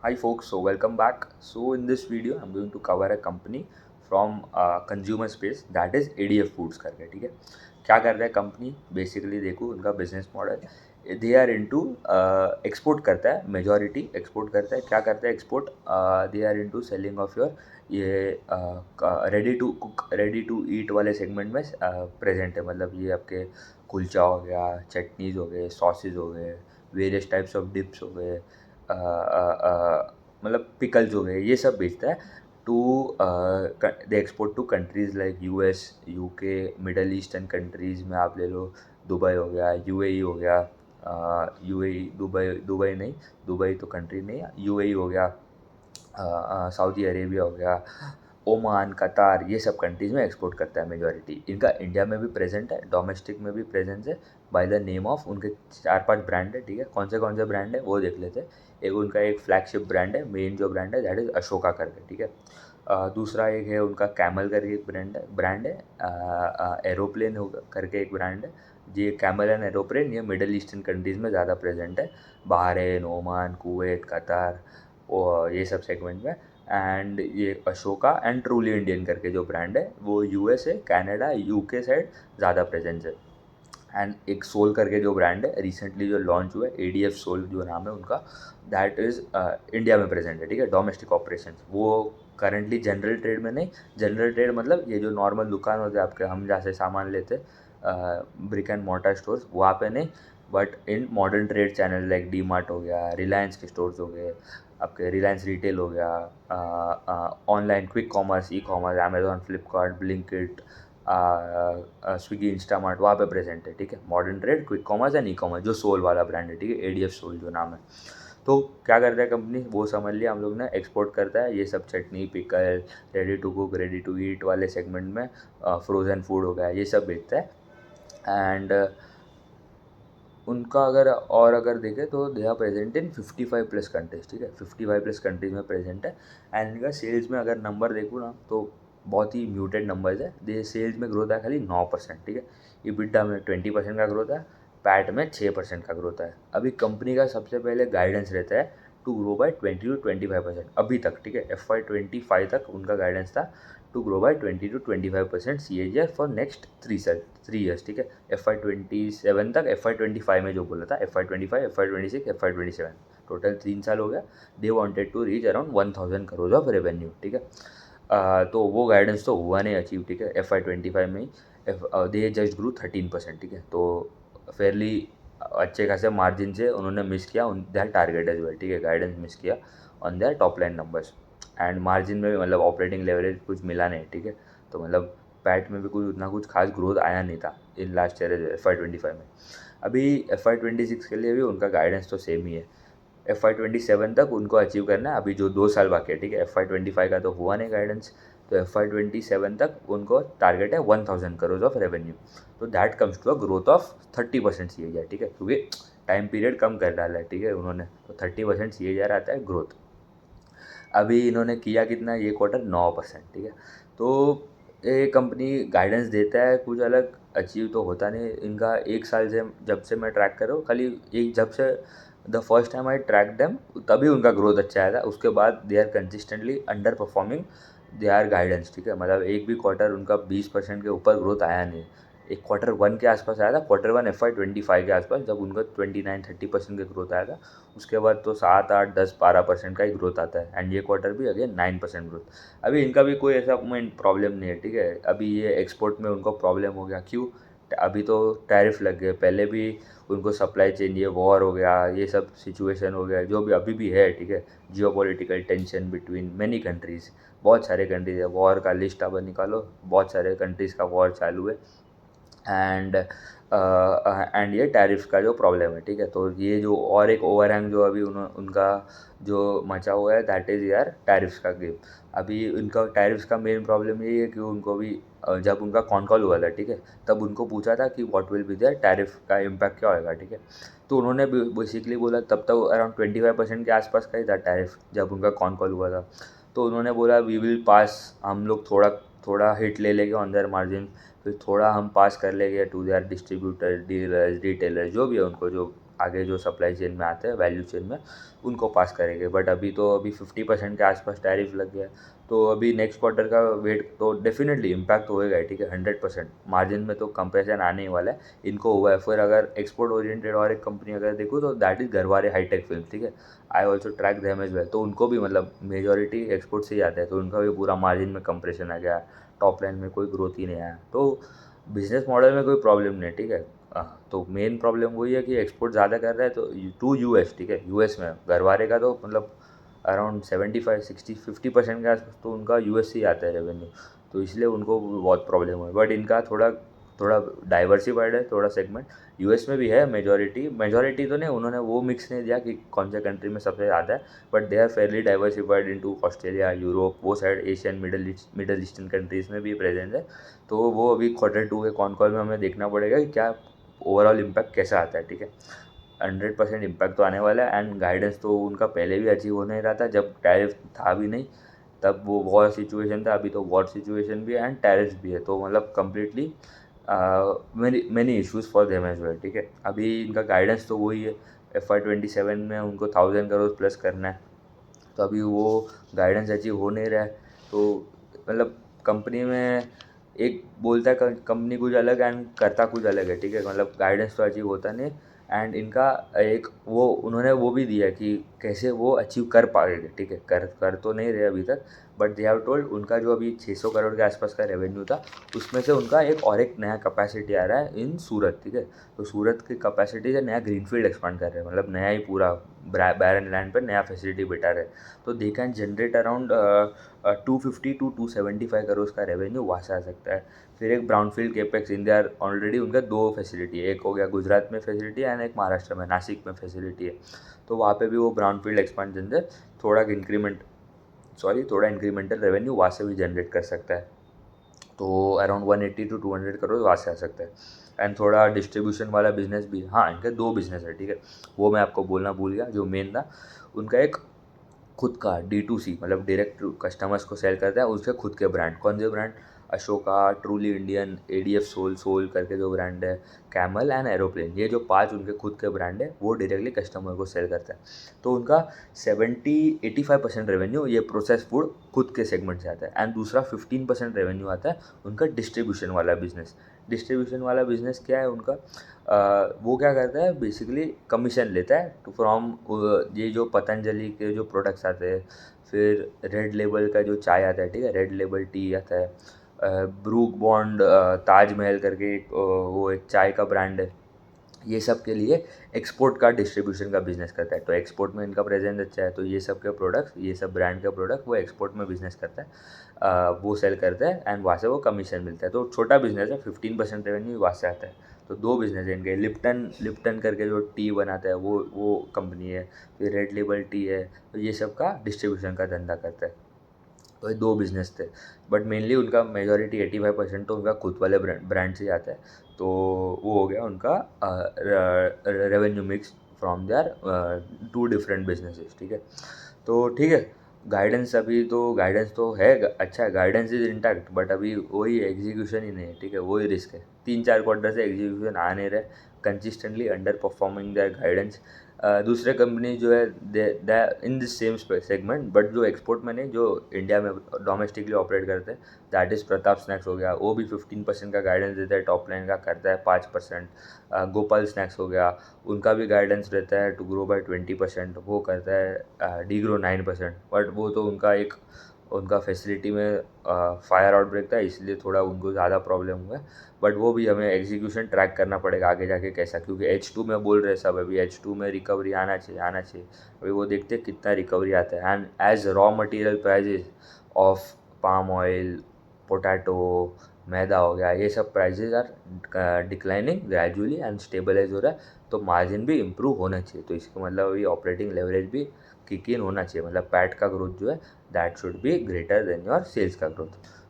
Hi folks, so welcome back. So in this video, I'm going to cover a company from consumer space that is ADF Foods करके, ठीक है। क्या करता है company? Basically देखो उनका business model, they are into export करता है, मेजॉरिटी एक्सपोर्ट करता है। क्या करता है export? They are into selling of your ये ready to cook, ready to eat वाले सेगमेंट में प्रेजेंट है। मतलब ये आपके कुलचा हो गया, चटनीज़ हो गए, सॉसेज हो गए, वेरियस टाइप्स ऑफ डिप्स हो गए, मतलब पिकल्स हो गए, ये सब बेचता है to they export to countries like US, UK, middle eastern countries में आप ले लो। दुबई हो गया, यूएई हो गया, यूएई दुबई दुबई नहीं, दुबई तो कंट्री नहीं है, यूएई हो गया, सऊदी अरेबिया हो गया, ओमान, कतार, ये सब कंट्रीज़ में एक्सपोर्ट करता है मेजॉरिटी। इनका इंडिया में भी प्रेजेंट है, डोमेस्टिक में भी प्रेजेंस है बाय द नेम ऑफ उनके 4-5 ब्रांड है, ठीक है। कौन से ब्रांड है वो देख लेते हैं। एक उनका एक फ्लैगशिप ब्रांड है, मेन जो ब्रांड है दैट इज़ अशोका करके, ठीक है। दूसरा एक है उनका कैमल करके एक ब्रांड है एरोप्लेन होगा करके एक ब्रांड है। ये कैमल एंड एरोप्लेन ये मिडल ईस्टर्न कंट्रीज़ में ज़्यादा प्रेजेंट है, बहरीन, ओमान, कुवैत, कतार और ये सब सेगमेंट में। एंड ये अशोका एंड ट्रूली इंडियन करके जो ब्रांड है वो यूएस है, कनाडा, यूके साइड ज़्यादा प्रेजेंस है। एंड एक सोल करके जो ब्रांड है रिसेंटली जो लॉन्च हुआ है, एडीएफ सोल जो नाम है उनका, दैट इज़ इंडिया में प्रेजेंट है, ठीक है। डोमेस्टिक ऑपरेशन वो करंटली जनरल ट्रेड में नहीं, जनरल ट्रेड मतलब ये जो नॉर्मल दुकान होते हैं आपके, हम जहाँ से सामान लेते ब्रिक एंड मोर्टर स्टोर्स, वहाँ पे नहीं, but in modern trade channel like D mart हो गया, रिलायंस के स्टोर्स हो गए, आपके रिलायंस रिटेल हो गया, online quick commerce, e commerce, Amazon, Flipkart, Blinkit, Swiggy, Instamart, वहाँ पे प्रेजेंट है, ठीक है। Modern trade, quick commerce and e commerce जो सोल वाला ब्रांड है, ठीक है, एडीएफ सोल जो नाम है। तो क्या करता है कंपनी, वो समझ लिया हम लोग ने, एक्सपोर्ट करता है ये सब chutney, pickle, ready to cook, ready to eat वाले सेगमेंट में, फ्रोज़न फूड हो गया, ये सब बेचता है। एंड उनका अगर देखें तो they are present in 55 plus countries, ठीक है। 55 प्लस कंट्रीज में प्रेजेंट है। एंड इनका सेल्स में अगर नंबर देखूँ ना तो बहुत ही म्यूटेड नंबर्स है। दे सेल्स में ग्रोथ है खाली 9%, ठीक है। EBITDA में 20% का ग्रोथ है, पैट में 6% का ग्रोथ है। अभी कंपनी का सबसे पहले गाइडेंस रहता है टू ग्रो बाय 20-25% अभी तक, ठीक है। FY25 तक उनका गाइडेंस था to grow by 20-25% CAGR for next 3 years, ठीक है। FY27 तक, FY25 में जो बोला था, FY25, FY26, FY27 टोटल 3 साल हो गया। They wanted to reach around 1000 crore of revenue, ठीक है। तो वो गाइडेंस तो हुआ नहीं अचीव, ठीक है। FY25 में ही दे जस्ट ग्रू 13%, ठीक है। तो फेयरली अच्छे खासे मार्जिन से उन्होंने मिस किया उन दैट टारगेट एज वेल, ठीक है। गाइडेंस मिस किया on their top line numbers. And margin में भी मतलब ऑपरेटिंग लेवरेज कुछ मिला नहीं, ठीक है। तो मतलब पैट में भी कुछ उतना कुछ खास ग्रोथ आया नहीं था इन लास्ट ईयर FY25 में। अभी FY26 के लिए भी उनका गाइडेंस तो सेम ही है। FY27 तक उनको अचीव करना है, अभी जो 2 साल बाकी है, ठीक है। FY25 का तो हुआ नहीं गाइडेंस, तो FY27 तक उनको टारगेट है 1000 करोड़ ऑफ रेवेन्यू। तो that comes to a growth of 30% CAGR, ठीक है, क्योंकि टाइम पीरियड कम कर डाला है, ठीक है उन्होंने, तो 30% CAGR आता है ग्रोथ। अभी इन्होंने किया कितना ये क्वार्टर, 9%, ठीक है। तो ये कंपनी गाइडेंस देता है कुछ अलग, अचीव तो होता नहीं इनका। 1 साल से जब से मैं ट्रैक कर रहा हूँ, खाली एक जब से the first time I track them तभी उनका ग्रोथ अच्छा आया था। उसके बाद they are consistently under performing their आर गाइडेंस, ठीक है। मतलब एक भी क्वार्टर उनका 20% के ऊपर ग्रोथ आया नहीं। एक क्वार्टर 1 के आसपास आया था, क्वार्टर 1 FY25 के आसपास, जब उनका 29-30% का ग्रोथ आया था। उसके बाद तो 7-8-10-12% का ही ग्रोथ आता है। एंड ये क्वार्टर भी अगेन 9% ग्रोथ। अभी इनका भी कोई ऐसा प्रॉब्लम नहीं है, ठीक है। अभी ये एक्सपोर्ट में उनको प्रॉब्लम हो गया, क्यों? अभी तो टैरिफ लग गए, पहले भी उनको सप्लाई चेन, ये वॉर हो गया, ये सब सिचुएशन हो गया, जो भी अभी भी है, ठीक है। Geopolitical tension between many countries, बहुत सारे कंट्रीज़ है, वॉर का लिस्ट अब निकालो, बहुत सारे कंट्रीज़ का वॉर चालू है। एंड ये टैरिफ का जो प्रॉब्लम है, ठीक है। तो ये जो और एक ओवरहैंग जो अभी उनका जो मचा हुआ है, दैट इज़ यार टैरिफ्स का गेम। अभी उनका टैरिफ्स का मेन प्रॉब्लम ये है कि उनको भी जब उनका कॉन कॉल हुआ था, ठीक है, तब उनको पूछा था कि what will be their tariff का इम्पैक्ट क्या होएगा, ठीक है। तो उन्होंने बेसिकली बोला, तब तक अराउंड 25% के आसपास का ही था टैरिफ जब उनका कॉन कॉल हुआ था। तो उन्होंने बोला वी विल पास, हम लोग थोड़ा थोड़ा हिट ले लेंगे ऑन देयर मार्जिन, फिर थोड़ा हम पास कर लेंगे to their distributor, dealers, retailer, जो भी है उनको जो आगे जो सप्लाई चेन में आते हैं, वैल्यू चेन में, उनको पास करेंगे। बट अभी 50% के आसपास टैरिफ लग गया है, तो अभी नेक्स्ट क्वार्टर का वेट तो डेफिनेटली इम्पैक्ट होएगा, ठीक है, 100%। मार्जिन में तो कंप्रेशन आने ही वाला है, इनको हुआ है। फिर अगर एक्सपोर्ट ओरिएंटेड और एक कंपनी अगर देखो तो that is Garware hi tech film, ठीक है। I also track them as well, तो उनको भी मतलब मेजोरिटी एक्सपोर्ट से ही आता है, तो उनका भी पूरा मार्जिन में कंप्रेशन आ गया, टॉप लाइन में कोई ग्रोथ ही नहीं आया। तो बिजनेस मॉडल में कोई प्रॉब्लम नहीं है, ठीक है। तो मेन प्रॉब्लम वही है कि एक्सपोर्ट ज़्यादा कर रहा है तो टू यूएस, ठीक है। यूएस में गरवारे का तो मतलब अराउंड 75-60-50% के आसपास तो उनका यूएस से ही आता है रेवेन्यू, तो इसलिए उनको बहुत प्रॉब्लम है। बट इनका थोड़ा थोड़ा डाइवर्सिफाइड है, थोड़ा सेगमेंट यूएस में भी है। मेजॉरिटी तो नहीं, उन्होंने वो मिक्स नहीं दिया कि कौन से कंट्री में सबसे ज़्यादा है, but they are fairly diversified into Australia, Europe, वो side Asian middle eastern countries में भी प्रेजेंस है। तो वो अभी Q2 के कॉन कॉल में हमें देखना पड़ेगा कि क्या ओवरऑल इम्पैक्ट कैसा आता है, ठीक है। 100% इम्पैक्ट तो आने वाला है, एंड गाइडेंस तो उनका पहले भी अचीव होने रहा था, जब टैरिफ था भी नहीं, तब वो वॉर सिचुएशन था, अभी तो वॉर सिचुएशन भी है एंड टैरिफ भी है, तो मतलब completely many issues for them as well, ठीक है। अभी इनका गाइडेंस तो वही है, FY27 में उनको 1000 करोड़ प्लस करना है, तो अभी वो गाइडेंस अचीव हो नहीं रहा है। तो मतलब कंपनी में एक बोलता है कंपनी कुछ अलग एंड करता कुछ अलग है, ठीक है। मतलब गाइडेंस तो अचीव होता नहीं, एंड इनका एक वो उन्होंने वो भी दिया कि कैसे वो अचीव कर पाएंगे, ठीक है। कर तो नहीं रहे अभी तक, बट दे हैव टोल्ड उनका जो अभी 600 करोड़ के आसपास का रेवेन्यू था, उसमें से उनका एक नया कैपेसिटी आ रहा है इन सूरत, ठीक है। तो सूरत की कैपेसिटी से नया ग्रीनफील्ड एक्सपांड कर रहे हैं, मतलब नया ही पूरा बैरन लैंड पर नया फैसिलिटी बिठा रहे हैं, तो they can generate around 250 to 275 crore का रेवेन्यू वहाँ से आ सकता है। फिर एक ब्राउनफील्ड केपेक्स इंडिया ऑलरेडी उनका 2 फैसिलिटी है, एक हो गया गुजरात में फैसिलिटी एंड एक महाराष्ट्र में नासिक में फैसिलिटी है, तो वहाँ पे भी वो ब्राउनफील्ड एक्सपांशन से थोड़ा इंक्रीमेंटल रेवेन्यू वहाँ से भी जनरेट कर सकता है। तो अराउंड 180 to 200 करोड़ वहाँ से आ सकता है। एंड थोड़ा डिस्ट्रीब्यूशन वाला बिजनेस भी, हाँ इनके 2 बिजनेस है, ठीक है, वो मैं आपको बोलना भूल गया। जो मेन था उनका एक खुद का D2C, मतलब डायरेक्ट कस्टमर्स को सेल करता है, उसके खुद के ब्रांड। कौन से brand? Ashoka, truly Indian, ADF soul करके जो ब्रांड है, कैमल एंड एरोप्लेन, ये जो 5 उनके खुद के ब्रांड है, वो डायरेक्टली कस्टमर को सेल करता है। तो उनका 70-85% रेवेन्यू ये प्रोसेस फूड खुद के सेगमेंट से आता है, एंड दूसरा 15% रेवेन्यू आता है उनका डिस्ट्रीब्यूशन वाला बिजनेस। डिस्ट्रीब्यूशन वाला बिजनेस क्या है उनका? वो क्या करता है, बेसिकली कमीशन लेता है टू फ्रॉम ये जो पतंजलि के जो प्रोडक्ट्स आते हैं, फिर रेड लेबल का जो चाय आता है, ठीक है, रेड लेबल टी आता है, ब्रूक बॉन्ड, ताजमहल करके वो एक चाय का ब्रांड है, ये सब के लिए एक्सपोर्ट का डिस्ट्रीब्यूशन का बिजनेस करता है। तो एक्सपोर्ट में इनका प्रेजेंस अच्छा है, तो ये सब के प्रोडक्ट्स, ये सब ब्रांड के प्रोडक्ट वो एक्सपोर्ट में बिजनेस करता है, वो सेल करता है एंड वहाँ से वो कमीशन मिलता है। तो छोटा बिजनेस है, 15% रेवेन्यू वहाँ से आता है। तो 2 बिजनेस है इनके। लिप्टन करके जो टी बनाता है वो कंपनी है, फिर रेड लेबल टी है, तो ये सब का डिस्ट्रीब्यूशन का धंधा करता है। तो ये 2 बिजनेस थे, बट मेनली उनका मेजॉरिटी 85% तो उनका खुद वाले ब्रांड से ही आता है। तो वो हो गया उनका revenue mix from their 2 different businesses, ठीक है। तो ठीक है, गाइडेंस तो है, अच्छा है, गाइडेंस इज इंटैक्ट, बट अभी वही एग्जीक्यूशन ही नहीं है, ठीक है, वही रिस्क है। 3-4 क्वार्टर से एग्जीक्यूशन आ नहीं रहे, consistently under performing their guidance. दूसरे कंपनी जो है they in this same segment, but जो एक्सपोर्ट में नहीं, जो इंडिया में डोमेस्टिकली ऑपरेट करते हैं, दैट इज़ प्रताप स्नैक्स हो गया, वो भी 15% का गाइडेंस देता है, टॉप लाइन का करता है 5%। गोपाल स्नैक्स हो गया, उनका भी गाइडेंस रहता है टू ग्रो बाय 20%, वो करता है डी ग्रो 9%, बट वो तो उनका फैसिलिटी में फायर आउटब्रेक था, इसलिए थोड़ा उनको ज़्यादा प्रॉब्लम हुआ है। बट वो भी हमें एग्जीक्यूशन ट्रैक करना पड़ेगा आगे जाके कैसा, क्योंकि H2 में बोल रहे सब, अभी H2 में रिकवरी आना चाहिए। अभी वो देखते हैं कितना रिकवरी आता है। And as raw material prices of palm oil, potato, maida हो गया, ये सब prices are declining gradually and stabilize हो रहा है, तो मार्जिन भी इम्प्रूव होना चाहिए। तो इसका मतलब अभी ऑपरेटिंग लेवरेज भी किक इन होना चाहिए, मतलब पैट का ग्रोथ जो है that should be greater than your sales का ग्रोथ।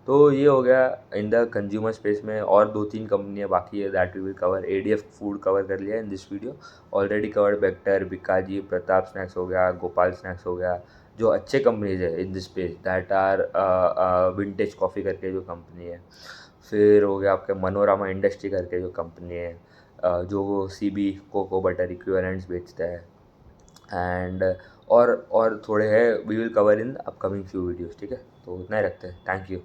तो ये हो गया इन द कंज्यूमर स्पेस में। और 2-3 कंपनियाँ बाकी है that we will cover. ADF food cover कर लिया in this video, already covered Bector, Bikaji, Pratap snacks हो गया, गोपाल स्नैक्स हो गया, जो अच्छे कंपनीज है in this space that are vintage coffee करके जो कंपनी है, फिर हो गया आपके मनोरमा इंडस्ट्री करके जो कंपनी है, जो CB कोको बटर इक्विवेलेंट्स बेचता है, एंड और थोड़े है we will cover in upcoming few videos, ठीक है। तो उतना ही रखते हैं, थैंक यू।